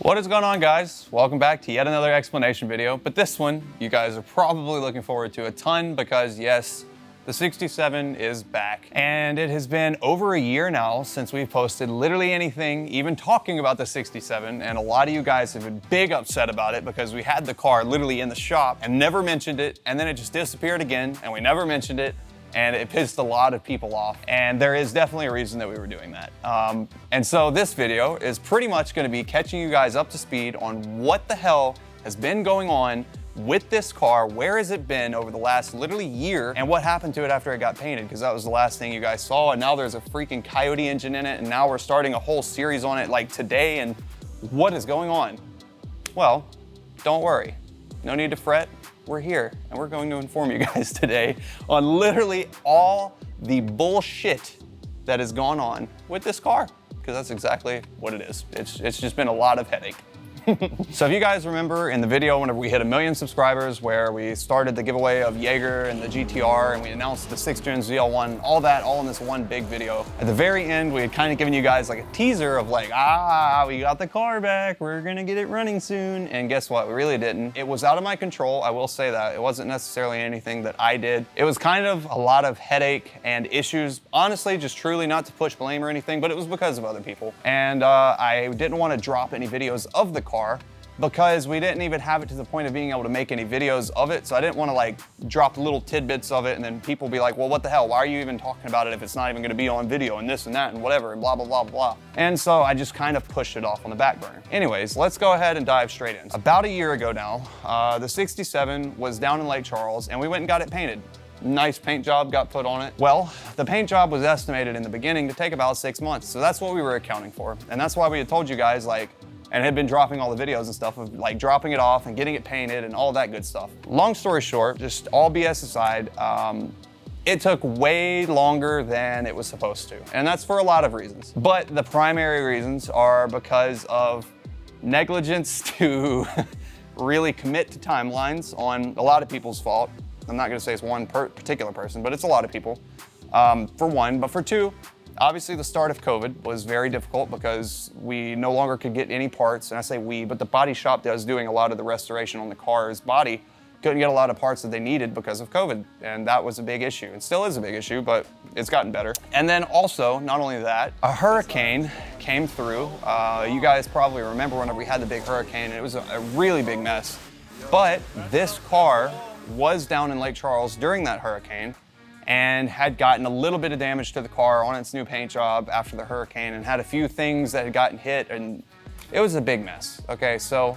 What is going on, guys? Welcome back to yet another explanation video, but this one you guys are probably looking forward to a ton because yes, the 67 is back. And it has been over a year now since we've posted literally anything, even talking about the 67, and a lot of you guys have been big upset about it because we had the car literally in the shop and never mentioned it, and then it just disappeared again and we never mentioned it, and it pissed a lot of people off. And there is definitely a reason that we were doing that. And so this video is pretty much gonna be catching you guys up to speed on what the hell has been going on with this car, where has it been over the last literally year, and what happened to it after it got painted, because that was the last thing you guys saw, and now there's a freaking Coyote engine in it, and now we're starting a whole series on it like today, and what is going on? Well, don't worry, no need to fret. We're here, and we're going to inform you guys today on literally all the bullshit that has gone on with this car, because that's exactly what it is. It's just been a lot of headache. So if you guys remember in the video whenever we hit 1 million subscribers where we started the giveaway of Jaeger and the GTR and we announced the 6th Gen ZL1, all that all in this one big video. At the very end, we had kind of given you guys like a teaser of like, we got the car back, we're gonna get it running soon. And guess what, we really didn't. It was out of my control, I will say that. It wasn't necessarily anything that I did. It was kind of a lot of headache and issues. Honestly, just truly not to push blame or anything, but it was because of other people. And I didn't want to drop any videos of the car because we didn't even have it to the point of being able to make any videos of it. So I didn't want to like drop little tidbits of it and then people be like, well, what the hell? Why are you even talking about it if it's not even going to be on video and this and that and whatever and blah, blah, blah, blah. And so I just kind of pushed it off on the back burner. Anyways, let's go ahead and dive straight in. About a year ago now, the 67 was down in Lake Charles and we went and got it painted. Nice paint job got put on it. Well, the paint job was estimated in the beginning to take about 6 months. So that's what we were accounting for. And that's why we had told you guys like, and had been dropping all the videos and stuff of like dropping it off and getting it painted and all that good stuff. Long story short, just all BS aside, it took way longer than it was supposed to. And that's for a lot of reasons. But the primary reasons are because of negligence to really commit to timelines on a lot of people's fault. I'm not gonna say it's one particular person, but it's a lot of people, for one. But for two, obviously the start of COVID was very difficult because we no longer could get any parts, and I say we, but the body shop that was doing a lot of the restoration on the car's body couldn't get a lot of parts that they needed because of COVID, and that was a big issue. It still is a big issue, but it's gotten better. And then also, not only that, a hurricane came through. You guys probably remember whenever we had the big hurricane, and it was a really big mess. But this car was down in Lake Charles during that hurricane, and had gotten a little bit of damage to the car on its new paint job after the hurricane and had a few things that had gotten hit, and it was a big mess. Okay, so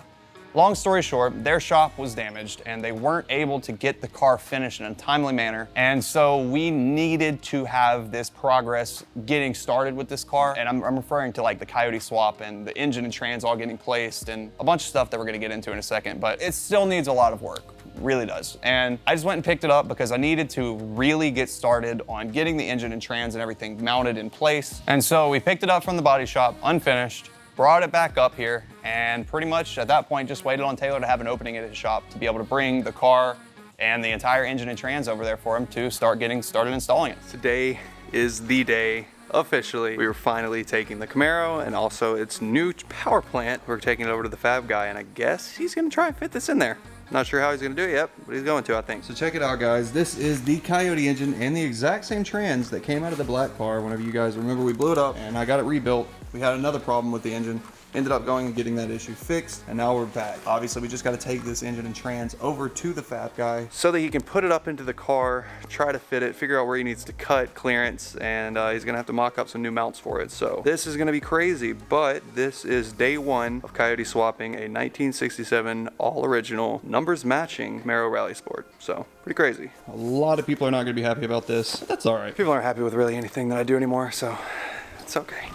long story short, their shop was damaged and they weren't able to get the car finished in a timely manner. And so we needed to have this progress getting started with this car. And I'm referring to like the Coyote swap and the engine and trans all getting placed and a bunch of stuff that we're gonna get into in a second, but it still needs a lot of work. Really does. And I just went and picked it up because I needed to really get started on getting the engine and trans and everything mounted in place. And so we picked it up from the body shop, unfinished, brought it back up here, and pretty much at that point just waited on Taylor to have an opening at his shop to be able to bring the car and the entire engine and trans over there for him to start getting started installing it. Today is the day. Officially, we were finally taking the Camaro and also its new power plant. We're taking it over to the fab guy, and I guess he's gonna try and fit this in there. Not sure how he's gonna do it yet, but he's going to, I think. So check it out, guys. This is the Coyote engine and the exact same trans that came out of the black car whenever you guys remember we blew it up and I got it rebuilt. We had another problem with the engine. Ended up going and getting that issue fixed, and now we're back. Obviously, we just got to take this engine and trans over to the fab guy so that he can put it up into the car, try to fit it, figure out where he needs to cut, clearance, and he's gonna have to mock up some new mounts for it. So this is gonna be crazy, but this is day one of Coyote swapping a 1967 all original numbers matching Camaro Rally Sport. So pretty crazy. A lot of people are not gonna be happy about this. That's all right. People aren't happy with really anything that I do anymore, so it's okay.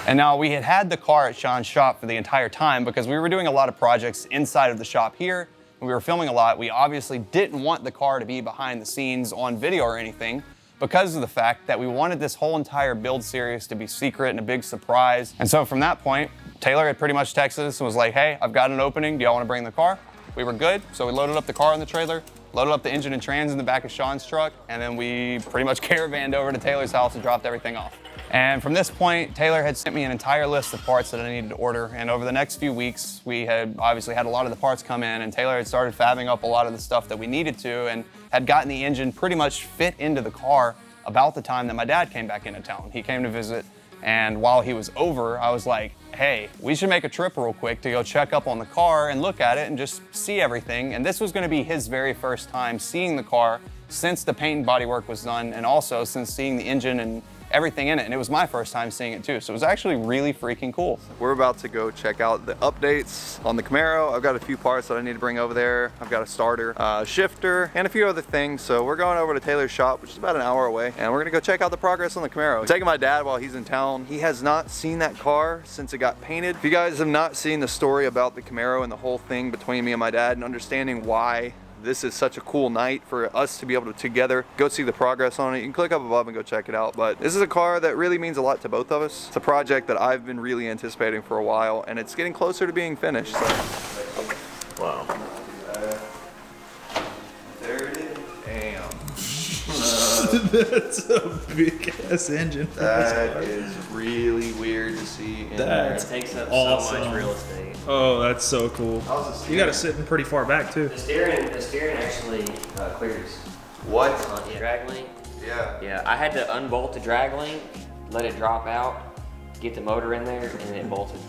And now we had the car at Sean's shop for the entire time because we were doing a lot of projects inside of the shop here, and we were filming a lot. We obviously didn't want the car to be behind the scenes on video or anything because of the fact that we wanted this whole entire build series to be secret and a big surprise. And so from that point, Taylor had pretty much texted us and was like, hey, I've got an opening. Do y'all want to bring the car? We were good. So we loaded up the car in the trailer, loaded up the engine and trans in the back of Sean's truck, and then we pretty much caravanned over to Taylor's house and dropped everything off. And from this point, Taylor had sent me an entire list of parts that I needed to order. And over the next few weeks, we had obviously had a lot of the parts come in, and Taylor had started fabbing up a lot of the stuff that we needed to, and had gotten the engine pretty much fit into the car about the time that my dad came back into town. He came to visit, and while he was over, I was like, hey, we should make a trip real quick to go check up on the car and look at it and just see everything. And this was gonna be his very first time seeing the car since the paint and body work was done, and also since seeing the engine and everything in it. And it was my first time seeing it too. So it was actually really freaking cool. We're about to go check out the updates on the Camaro. I've got a few parts that I need to bring over there. I've got a starter, shifter, and a few other things. So we're going over to Taylor's shop, which is about an hour away, and we're gonna go check out the progress on the Camaro. I'm taking my dad while he's in town. He has not seen that car since it got painted. If you guys have not seen the story about the Camaro and the whole thing between me and my dad and understanding why this is such a cool night for us to be able to together go see the progress on it, you can click up above and go check it out. But this is a car that really means a lot to both of us. It's a project that I've been really anticipating for a while, and it's getting closer to being finished. So. Wow. There it is. Damn. That's a big ass engine. That is really weird to see in there. It takes up awesome. so much real estate. Oh, that's so cool. How's the steering? You got it sitting pretty far back too. The steering actually clears. What? Yeah. Drag link. Yeah. Yeah, I had to unbolt the drag link, let it drop out, get the motor in there, and it bolted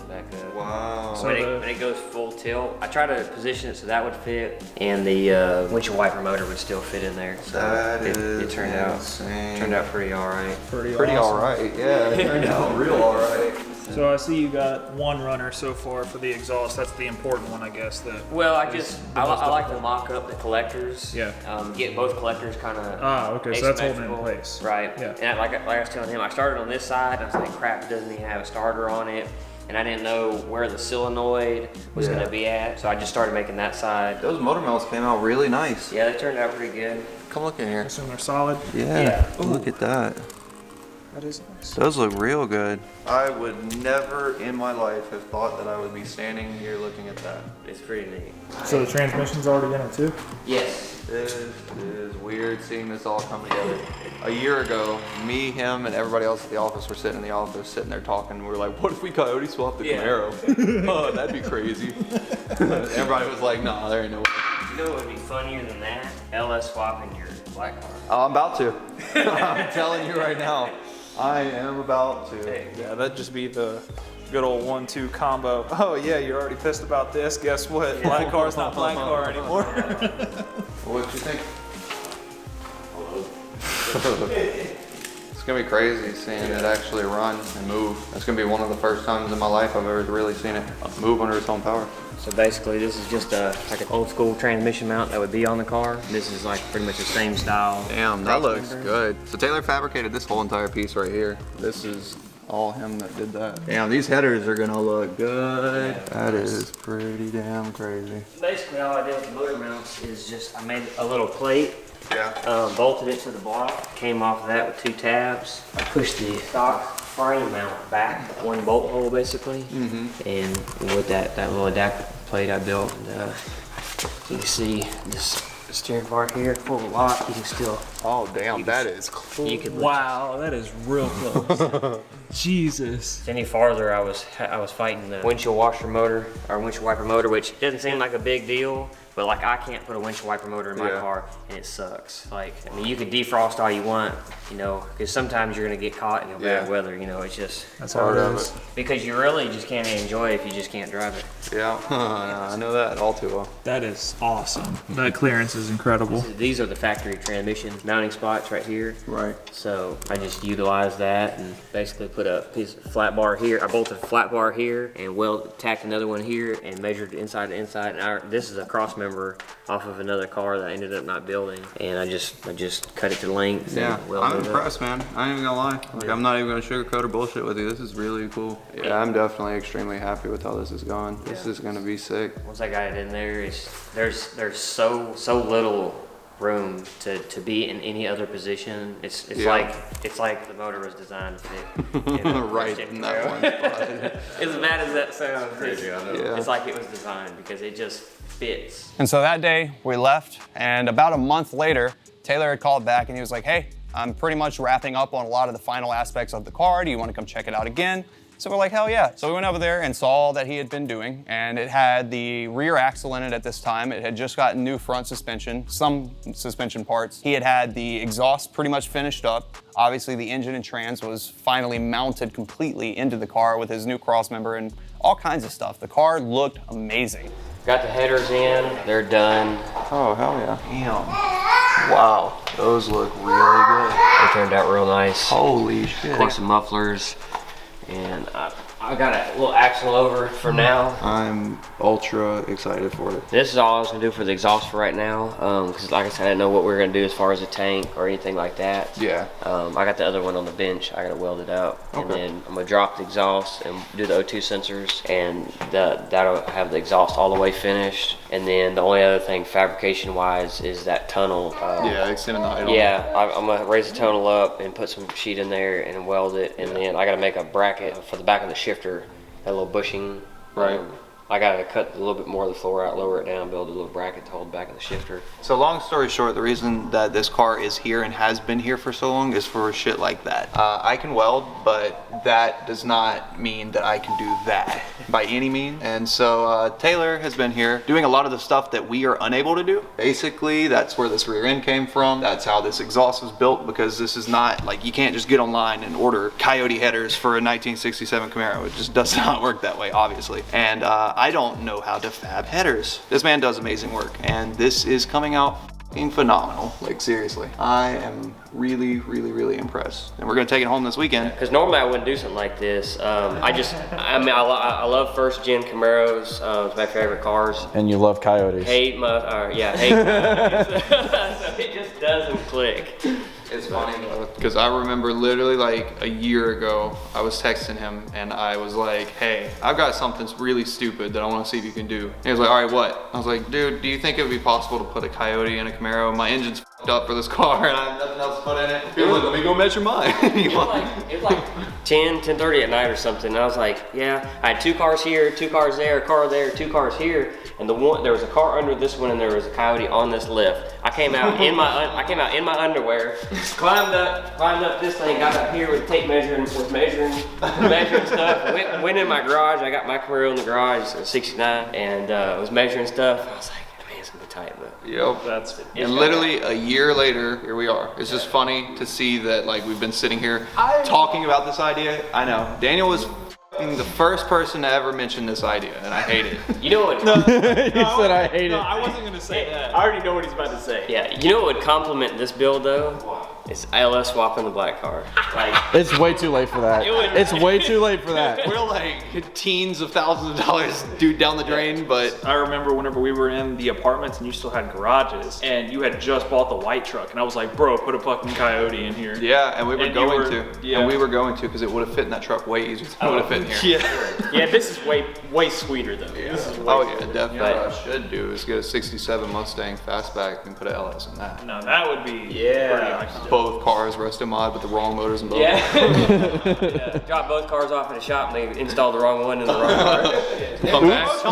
back up. Wow. So when it goes full tilt, I try to position it so that would fit, and the windshield wiper motor would still fit in there. So it turned out pretty all right. Pretty Pretty awesome. all right. Yeah, it turned out real all right. So I see you got one runner so far for the exhaust. That's the important one, I guess. Well, I like to mock up the collectors. Yeah. Get both collectors kind of. Okay, so that's holding it in place. Right. Yeah. And like I was telling him, I started on this side, and I was like, crap, it doesn't even have a starter on it. And I didn't know where the solenoid was going to be at, so I just started making that side. Those motor mounts came out really nice. Yeah, they turned out pretty good. Come look in here. Assume they're solid. Yeah. Look at that. That is nice. Those look real good. I would never in my life have thought that I would be standing here looking at that. It's pretty neat. So the transmission's already in it too? Yes. This is weird seeing this all come together. A year ago, me, him, and everybody else at the office were sitting in the office, sitting there talking. We were like, what if we Coyote swapped the Camaro? Oh, that'd be crazy. Everybody was like, nah, there ain't no way. You know what would be funnier than that? LS swapping your black car. Oh, I'm about to. I'm telling you right now. I am about to. Yeah, that'd just be the good old 1-2 combo. Oh yeah, you're already pissed about this. Guess what? Black car's not black car anymore. What you think? It's gonna be crazy seeing it actually run and move. It's gonna be one of the first times in my life I've ever really seen it move under its own power. So basically, this is just like an old school transmission mount that would be on the car. This is like pretty much the same style. Damn, that looks good. So Taylor fabricated this whole entire piece right here. This is all him that did that. Damn, these headers are gonna look good. Yeah, that is pretty damn crazy. Basically, all I did with the motor mounts is just I made a little plate. Yeah. Bolted it to the block. Came off of that with 2 tabs. I pushed the stock frame mount back, 1 bolt hole basically. And with that little adapter plate I built, you can see this steering bar here, full lock. You can still. Oh damn, that is cool. You can. Wow, that is real close. Jesus. Any farther, I was fighting the windshield washer motor or windshield wiper motor, which doesn't seem like a big deal. But like I can't put a windshield wiper motor in my car, and it sucks. Like, I mean, you can defrost all you want, you know, because sometimes you're gonna get caught in the bad weather. You know, it's just That's how it is. because you really just can't enjoy it if you just can't drive it. Yeah, I know that all too well. That is awesome. That clearance is incredible. These are the factory transmission mounting spots right here. Right. So I just utilized that and basically put a piece of flat bar here. I bolted a flat bar here and tacked another one here and measured inside to inside. And this is a cross member off of another car that I ended up not building. And I just cut it to length. Yeah, and welded I'm it up. impressed, man. I ain't even gonna lie. Like, I'm not even gonna sugarcoat or bullshit with you. This is really cool. Yeah, I'm definitely extremely happy with how this is going. This is gonna be sick. Once I got it in there, there's so little room to be in any other position. It's like the motor was designed to fit. Right in that one spot. As bad as that sounds, Yeah. it's like it was designed because it just fits. And so that day we left, and about a month later, Taylor had called back and he was like, hey, I'm pretty much wrapping up on a lot of the final aspects of the car. Do you want to come check it out again? So we're like, hell yeah. So we went over there and saw all that he had been doing, and it had the rear axle in it at this time. It had just gotten new front suspension, some suspension parts. He had the exhaust pretty much finished up. Obviously the engine and trans was finally mounted completely into the car with his new cross member and all kinds of stuff. The car looked amazing. Got the headers in, they're done. Oh, hell yeah. Damn. Wow, those look really good. They turned out real nice. Holy shit. Of course, some mufflers. And I got a little axle over for now. I'm ultra excited for it. This is all I was gonna do for the exhaust for right now. Cause like I said, I didn't know what we were gonna do as far as a tank or anything like that. Yeah. I got the other one on the bench. I gotta weld it up. And Okay. then I'm gonna drop the exhaust and do the O2 sensors, and that'll have the exhaust all the way finished. And then the only other thing fabrication wise is that tunnel. Yeah, extending the height. Yeah, I'm gonna raise the tunnel up and put some sheet in there and weld it, and then I gotta make a bracket for the back of the shifter, that little bushing. Right. I gotta cut a little bit more of the floor out, lower it down, build a little bracket to hold the back of the shifter. So long story short, the reason that this car is here and has been here for so long is for shit like that. I can weld, but that does not mean that I can do that by any means. And so Taylor has been here doing a lot of the stuff that we are unable to do. Basically, that's where this rear end came from. That's how this exhaust was built, because this is not like, you can't just get online and order Coyote headers for a 1967 Camaro. It just does not work that way, obviously. And I don't know how to fab headers. This man does amazing work, and this is coming out fucking phenomenal. Like, seriously, I am really, really, really impressed. And we're gonna take it home this weekend. Because normally I wouldn't do something like this. I love first gen Camaros. It's my favorite cars. And you love Coyotes. Hate Coyotes. So it just doesn't click. It's funny because I remember literally like a year ago, I was texting him and I was like, hey, I've got something really stupid that I want to see if you can do. And he was like, all right, what? I was like, dude, do you think it would be possible to put a Coyote in a Camaro? My engine's f***ed up for this car and I have nothing else to put in it. He was like, let me go measure mine. It was like 10:30 at night or something. And I was like, yeah, I had 2 cars here, 2 cars there, a car there, 2 cars here. And there was a car under this one and there was a Coyote on this lift. I came out in my underwear, climbed up this thing, got up here with tape measure and was measuring stuff. Went in my garage. I got my Camaro in the garage, a 69, and was measuring stuff. I was like, man, it's gonna be tight, but Yep. And literally a year later, here we are. It's just funny to see that, like, we've been sitting here talking about this idea. I know. Daniel was the first person to ever mention this idea, and I hate it. You know what? You said I hate it. I wasn't gonna say that. I already know what he's about to say. Yeah, you know what would complement this build though? It's LS swapping the black car. Like, It's way too late for that. It's way too late for that. We're like teens of thousands of dollars dude down the drain, but I remember whenever we were in the apartments and you still had garages and you had just bought the white truck and I was like, bro, put a fucking Coyote in here. yeah, and we were And going you to. were- yeah. And we were going to because it would have fit in that truck way easier than it would have fit in here. Yeah. Yeah, this is way sweeter though. This is way Oh yeah, sweeter. definitely. What I should do is get a 67 Mustang fastback and put an LS in that. No, that would be Yeah. pretty iconic. Both cars Ruston mod with the wrong motors and both. yeah. Drop both cars off at a shop and they installed the wrong one in the wrong car. Come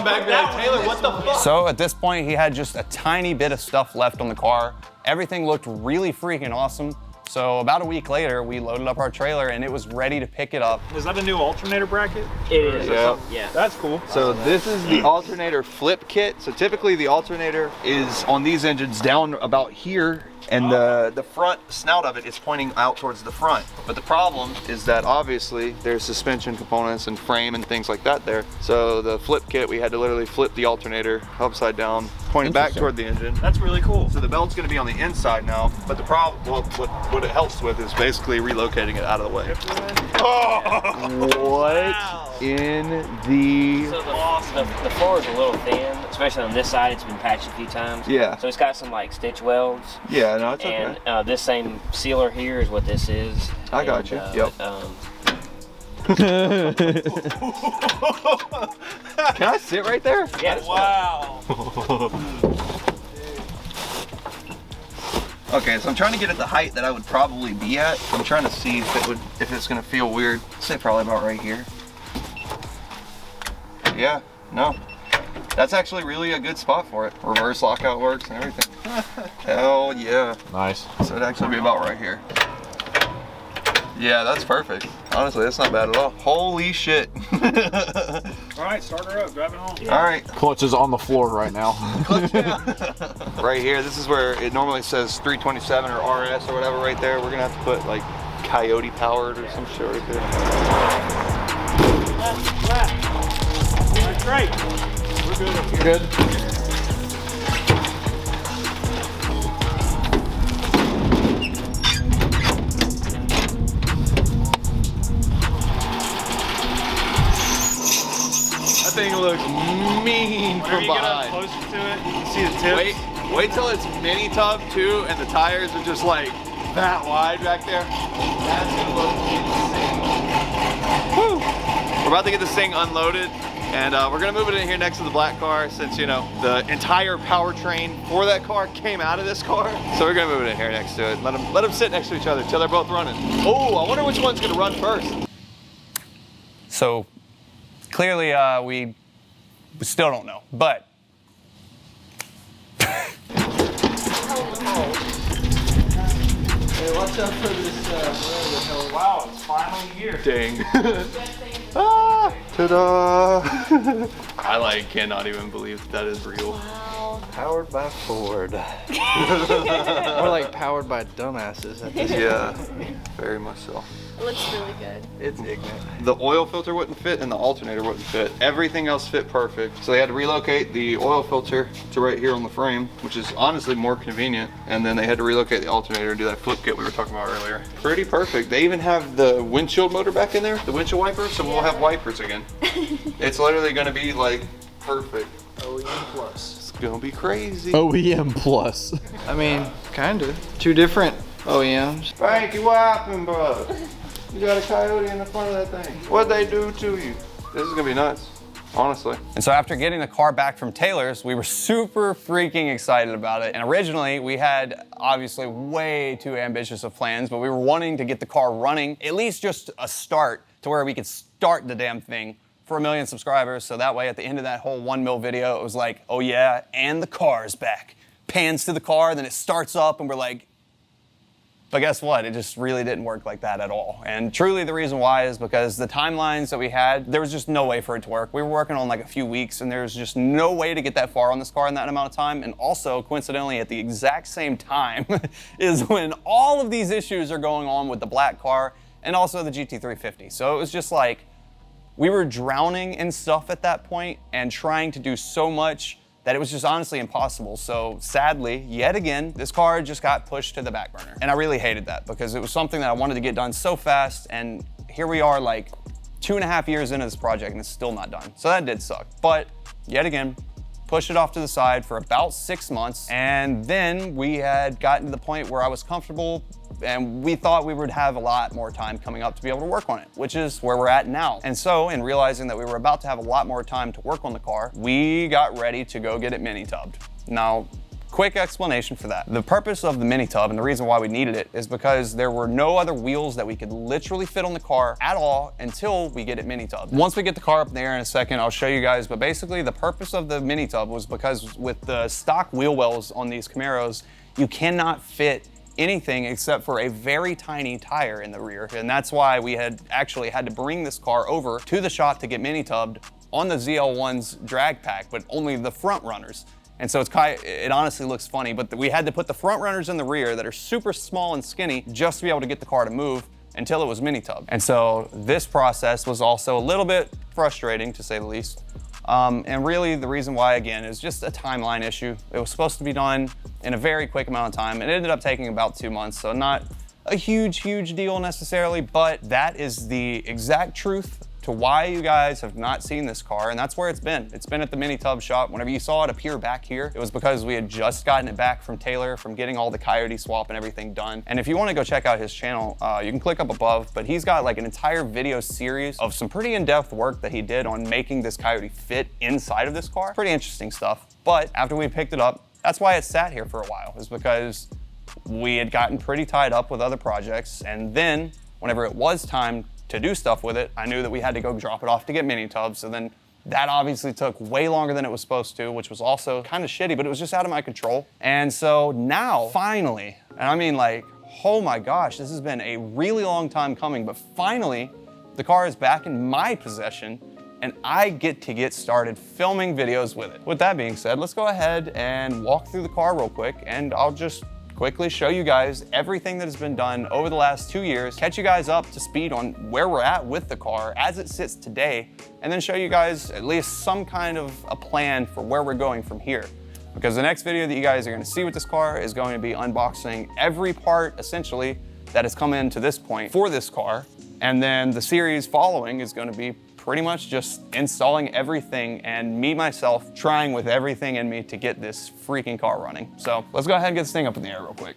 back, like, Taylor, what the fuck? So at this point, he had just a tiny bit of stuff left on the car. Everything looked really freaking awesome. So about a week later, we loaded up our trailer and it was ready to pick it up. Is that a new alternator bracket? It is. Yeah. Yeah. That's cool. So this is the alternator flip kit. So typically the alternator is on these engines down about here, and the front snout of it is pointing out towards the front. But the problem is that obviously there's suspension components and frame and things like that there. So the flip kit, we had to literally flip the alternator upside down, pointing back toward the engine. That's really cool. So the belt's gonna be on the inside now, but the problem, well, what it helps with is basically relocating it out of the way. What in the... So the floor is a little thin, especially on this side. It's been patched a few times. Yeah. So it's got some like stitch welds. Yeah, no, it's okay. And this same sealer here is what this is. I got you. Yep. Can I sit right there? Yeah. That's Wow. Okay, so I'm trying to get at the height that I would probably be at. I'm trying to see if it's gonna feel weird. I'd say probably about right here. Yeah, no. That's actually really a good spot for it. Reverse lockout works and everything. Hell yeah. Nice. So it'd actually be about right here. Yeah, that's perfect. Honestly, that's not bad at all. Holy shit. All right, start her up, drive it home. All right. Clutch is on the floor right now. Right here, this is where it normally says 327 or RS or whatever right there. We're gonna have to put like Coyote powered or some shit right there. That's great. We're good up here. Good. That thing looks mean Whenever from you get up behind. closer to it, you can see the tips. Wait till it's mini tub too, and the tires are just like that wide back there. That's gonna look insane. Woo! We're about to get this thing unloaded, and we're gonna move it in here next to the black car, since you know the entire powertrain for that car came out of this car. So we're gonna move it in here next to it. Let them sit next to each other till they're both running. Oh, I wonder which one's gonna run first. So clearly we still don't know, but Hey, watch out for this. Wow, it's finally here. Dang. Ah, ta-da! I like cannot even believe that is real. Powered by Ford. Or like powered by dumbasses at this Yeah, very much so. It looks really good. It's ignorant. The oil filter wouldn't fit and the alternator wouldn't fit. Everything else fit perfect. So they had to relocate the oil filter to right here on the frame, which is honestly more convenient. And then they had to relocate the alternator and do that flip kit we were talking about earlier. Pretty perfect. They even have the windshield motor back in there, the windshield wiper, so we'll have wipers again. It's literally gonna be like perfect. OEM Plus. It's gonna be crazy. OEM Plus. I mean, kinda. Two different OEMs. Frankie, what happened, bro? You got a Coyote in the front of that thing. What'd they do to you? This is gonna be nuts, honestly. And so after getting the car back from Taylor's, we were super freaking excited about it. And originally we had obviously way too ambitious of plans, but we were wanting to get the car running, at least just a start to where we could start the damn thing for 1 million subscribers. So that way at the end of that whole 1 mil video, it was like, oh yeah, and the car's back. Pans to the car, then it starts up and we're like, but guess what? It just really didn't work like that at all. And truly the reason why is because the timelines that we had, there was just no way for it to work. We were working on like a few weeks and there's just no way to get that far on this car in that amount of time. And also coincidentally at the exact same time is when all of these issues are going on with the black car and also the GT350. So it was just like, we were drowning in stuff at that point and trying to do so much that it was just honestly impossible. So sadly, yet again, this car just got pushed to the back burner. And I really hated that because it was something that I wanted to get done so fast, and here we are like 2.5 years into this project and it's still not done. So that did suck. But yet again, pushed it off to the side for about 6 months, and then we had gotten to the point where I was comfortable and we thought we would have a lot more time coming up to be able to work on it, which is where we're at now. And so in realizing that we were about to have a lot more time to work on the car, we got ready to go get it mini tubbed. Now, quick explanation for that. The purpose of the mini tub and the reason why we needed it is because there were no other wheels that we could literally fit on the car at all until we get it mini tubbed. Once we get the car up there in a second, I'll show you guys, but basically the purpose of the mini tub was because with the stock wheel wells on these Camaros, you cannot fit anything except for a very tiny tire in the rear. And that's why we had actually had to bring this car over to the shop to get mini tubbed on the ZL1's drag pack, but only the front runners. And so it honestly looks funny, but we had to put the front runners in the rear that are super small and skinny just to be able to get the car to move until it was mini tubbed. And so this process was also a little bit frustrating to say the least. And really the reason why, again, is just a timeline issue. It was supposed to be done in a very quick amount of time. It ended up taking about 2 months, so not a huge deal necessarily, but that is the exact truth to why you guys have not seen this car, and that's where it's been. It's been at the mini tub shop. Whenever you saw it appear back here, it was because we had just gotten it back from Taylor from getting all the Coyote swap and everything done. And if you want to go check out his channel, you can click up above, but he's got like an entire video series of some pretty in-depth work that he did on making this Coyote fit inside of this car. Pretty interesting stuff. But after we picked it up, that's why it sat here for a while, is because we had gotten pretty tied up with other projects. And then whenever it was time to do stuff with it, I knew that we had to go drop it off to get mini tubs. So then that obviously took way longer than it was supposed to, which was also kind of shitty, but it was just out of my control. And so now, finally, and I mean like, oh my gosh, this has been a really long time coming, but finally, the car is back in my possession and I get to get started filming videos with it. With that being said, let's go ahead and walk through the car real quick, and I'll just quickly show you guys everything that has been done over the last 2 years, catch you guys up to speed on where we're at with the car as it sits today, and then show you guys at least some kind of a plan for where we're going from here. Because the next video that you guys are gonna see with this car is going to be unboxing every part, essentially, that has come into this point for this car. And then the series following is gonna be pretty much just installing everything and me, myself, trying with everything in me to get this freaking car running. So let's go ahead and get this thing up in the air real quick.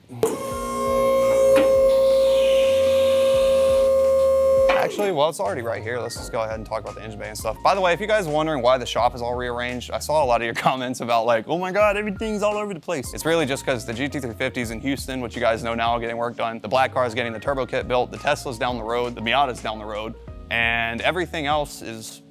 Actually, well, it's already right here. Let's just go ahead and talk about the engine bay and stuff. By the way, if you guys are wondering why the shop is all rearranged, I saw a lot of your comments about like, oh my God, everything's all over the place. It's really just because the GT350's in Houston, which you guys know now, getting work done. The black car is getting the turbo kit built. The Tesla's down the road. The Miata's down the road. And everything else is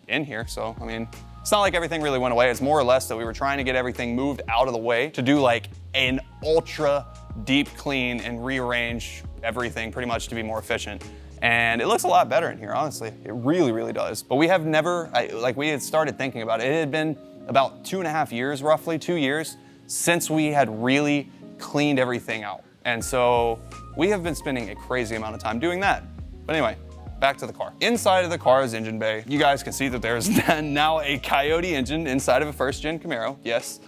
in here. So, I mean, it's not like everything really went away. It's more or less that we were trying to get everything moved out of the way to do like an ultra deep clean and rearrange everything pretty much to be more efficient. And it looks a lot better in here, honestly. It really, really does. But we have never, like we had started thinking about it. It had been about 2.5 years, roughly 2 years, since we had really cleaned everything out. And so we have been spending a crazy amount of time doing that. But anyway, back to the car. Inside of the car's engine bay, you guys can see that there's now a Coyote engine inside of a first-gen Camaro, yes.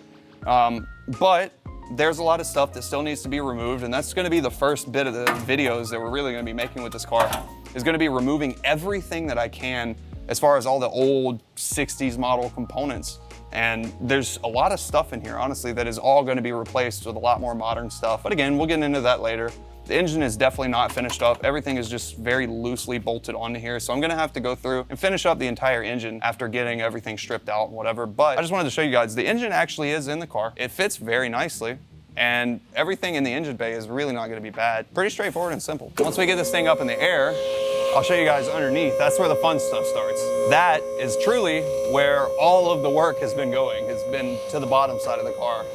But there's a lot of stuff that still needs to be removed, and that's gonna be the first bit of the videos that we're really gonna be making with this car, is gonna be removing everything that I can as far as all the old 60s model components. And there's a lot of stuff in here, honestly, that is all gonna be replaced with a lot more modern stuff. But again, we'll get into that later. The engine is definitely not finished up. Everything is just very loosely bolted onto here. So I'm gonna have to go through and finish up the entire engine after getting everything stripped out and whatever. But I just wanted to show you guys, the engine actually is in the car. It fits very nicely. And everything in the engine bay is really not gonna be bad. Pretty straightforward and simple. Once we get this thing up in the air, I'll show you guys underneath. That's where the fun stuff starts. That is truly where all of the work has been going. It's been to the bottom side of the car.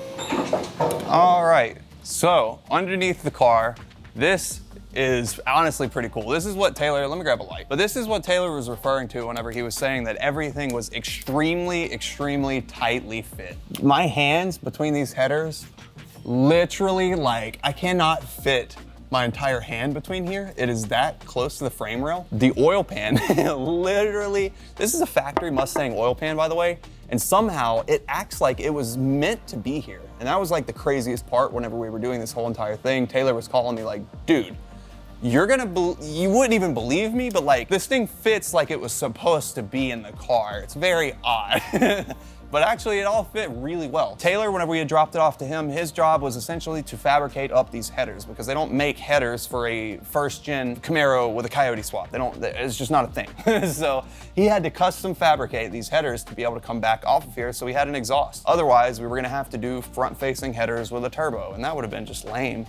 All right, so underneath the car, this is honestly pretty cool. This is what Taylor, let me grab a light. But this is what Taylor was referring to whenever he was saying that everything was extremely, extremely tightly fit. My hands between these headers, literally like, I cannot fit my entire hand between here. It is that close to the frame rail. The oil pan, literally, this is a factory Mustang oil pan, by the way, and somehow it acts like it was meant to be here. And that was like the craziest part whenever we were doing this whole entire thing. Taylor was calling me like, dude, you wouldn't even believe me, but like this thing fits like it was supposed to be in the car. It's very odd. But actually it all fit really well. Taylor, whenever we had dropped it off to him, his job was essentially to fabricate up these headers because they don't make headers for a first-gen Camaro with a Coyote swap. It's just not a thing. So he had to custom fabricate these headers to be able to come back off of here, so we had an exhaust. Otherwise, we were gonna have to do front-facing headers with a turbo, and that would have been just lame.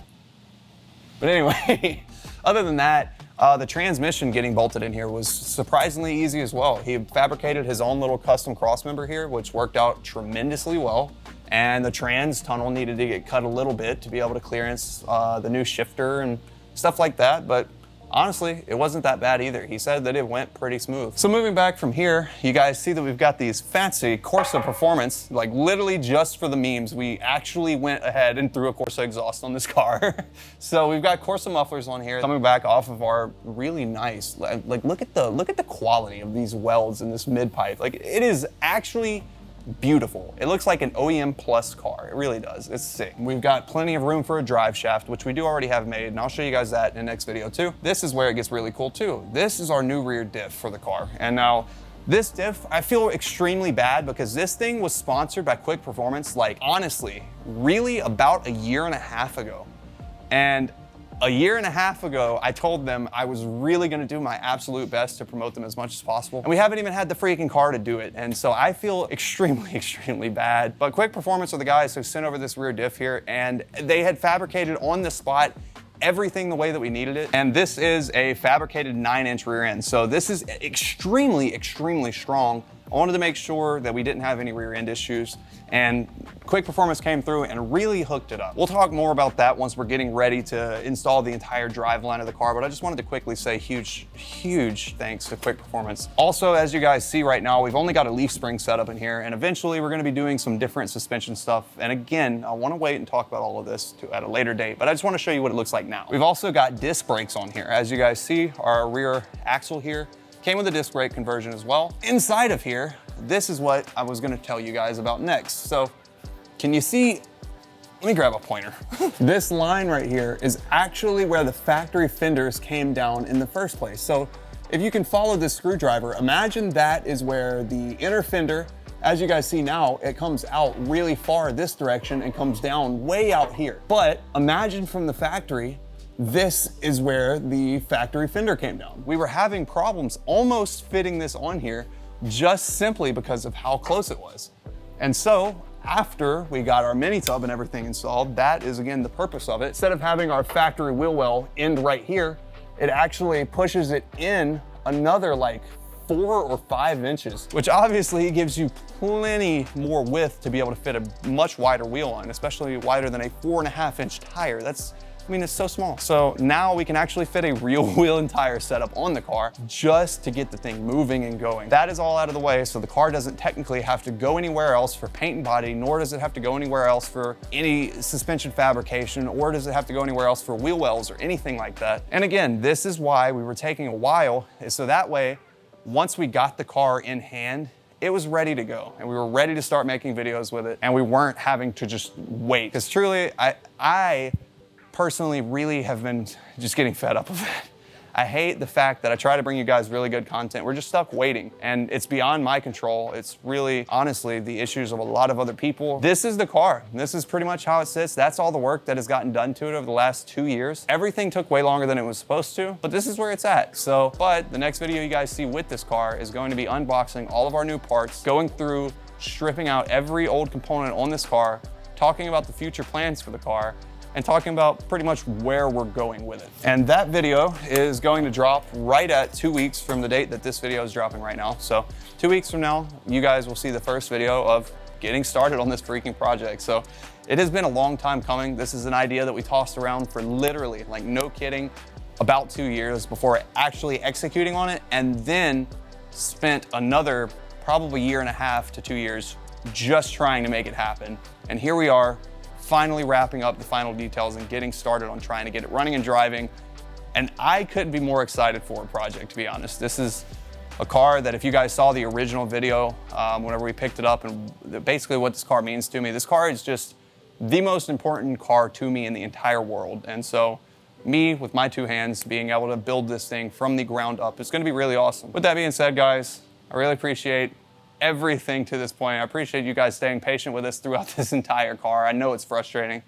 But anyway, other than that, the transmission getting bolted in here was surprisingly easy as well. He fabricated his own little custom crossmember here, which worked out tremendously well. And the trans tunnel needed to get cut a little bit to be able to clearance the new shifter and stuff like that. But honestly, it wasn't that bad either. He said that it went pretty smooth. So moving back from here, you guys see that we've got these fancy Corsa Performance, like literally just for the memes, we actually went ahead and threw a Corsa exhaust on this car. So we've got Corsa mufflers on here coming back off of our really nice, like look at the quality of these welds in this mid pipe. Like it is actually beautiful. It looks like an OEM Plus car. It really does. It's sick. We've got plenty of room for a drive shaft, which we do already have made, and I'll show you guys that in the next video too. This is where it gets really cool too. This is our new rear diff for the car. And now this diff, I feel extremely bad because this thing was sponsored by Quick Performance, like honestly, really about 1.5 years ago. And 1.5 years ago, I told them I was really gonna do my absolute best to promote them as much as possible. And we haven't even had the freaking car to do it. And so I feel extremely, extremely bad. But Quick Performance are the guys who sent over this rear diff here, and they had fabricated on the spot everything the way that we needed it. And this is a fabricated 9-inch rear end. So this is extremely, extremely strong. I wanted to make sure that we didn't have any rear end issues, and Quick Performance came through and really hooked it up. We'll talk more about that once we're getting ready to install the entire drive line of the car, but I just wanted to quickly say huge thanks to Quick Performance. Also, as you guys see right now, we've only got a leaf spring setup in here, and eventually we're gonna be doing some different suspension stuff. And again, I wanna wait and talk about all of this at a later date, but I just wanna show you what it looks like now. We've also got disc brakes on here. As you guys see, our rear axle here came with a disc brake conversion as well. Inside of here, this is what I was gonna tell you guys about next. So, can you see, let me grab a pointer. This line right here is actually where the factory fenders came down in the first place. So, if you can follow this screwdriver, imagine that is where the inner fender, as you guys see now, it comes out really far this direction and comes down way out here. But imagine from the factory, this is where the factory fender came down. We were having problems almost fitting this on here just simply because of how close it was. And so after we got our mini tub and everything installed, that is again the purpose of it. Instead of having our factory wheel well end right here, it actually pushes it in another like 4 or 5 inches, which obviously gives you plenty more width to be able to fit a much wider wheel on, especially wider than a 4.5-inch tire. I mean, it's so small. So now we can actually fit a real wheel and tire setup on the car just to get the thing moving and going. That is all out of the way, so the car doesn't technically have to go anywhere else for paint and body, nor does it have to go anywhere else for any suspension fabrication, or does it have to go anywhere else for wheel wells or anything like that. And again, this is why we were taking a while, is so that way, once we got the car in hand, it was ready to go, and we were ready to start making videos with it, and we weren't having to just wait. Because truly, I personally really have been just getting fed up with it. I hate the fact that I try to bring you guys really good content. We're just stuck waiting, and it's beyond my control. It's really, honestly, the issues of a lot of other people. This is the car. This is pretty much how it sits. That's all the work that has gotten done to it over the last 2 years. Everything took way longer than it was supposed to, but this is where it's at. So, but the next video you guys see with this car is going to be unboxing all of our new parts, going through, stripping out every old component on this car, talking about the future plans for the car, and talking about pretty much where we're going with it. And that video is going to drop right at 2 weeks from the date that this video is dropping right now. So 2 weeks from now, you guys will see the first video of getting started on this freaking project. So it has been a long time coming. This is an idea that we tossed around for literally, like no kidding, about 2 years before actually executing on it, and then spent another probably 1.5 to 2 years just trying to make it happen. And here we are, finally wrapping up the final details and getting started on trying to get it running and driving. And I couldn't be more excited for a project, to be honest. This is a car that if you guys saw the original video, whenever we picked it up and basically what this car means to me, this car is just the most important car to me in the entire world. And so me, with my 2 hands, being able to build this thing from the ground up, it's gonna be really awesome. With that being said, guys, I really appreciate everything to this point. I appreciate you guys staying patient with us throughout this entire car. I know it's frustrating.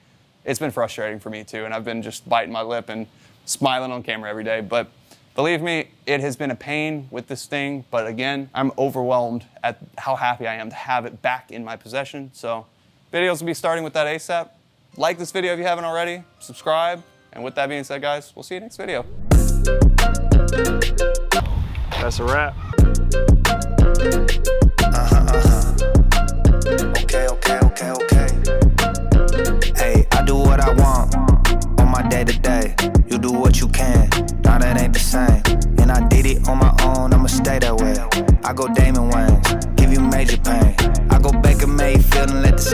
It's been frustrating for me too, and I've been just biting my lip and smiling on camera every day. But believe me, it has been a pain with this thing, but again, I'm overwhelmed at how happy I am to have it back in my possession. So videos will be starting with that ASAP. Like this video if you haven't already, subscribe, and with that being said, guys, we'll see you next video. That's a wrap. Okay. Hey, I do what I want on my day to day. You do what you can, now that ain't the same. And I did it on my own, I'ma stay that way. I go Damon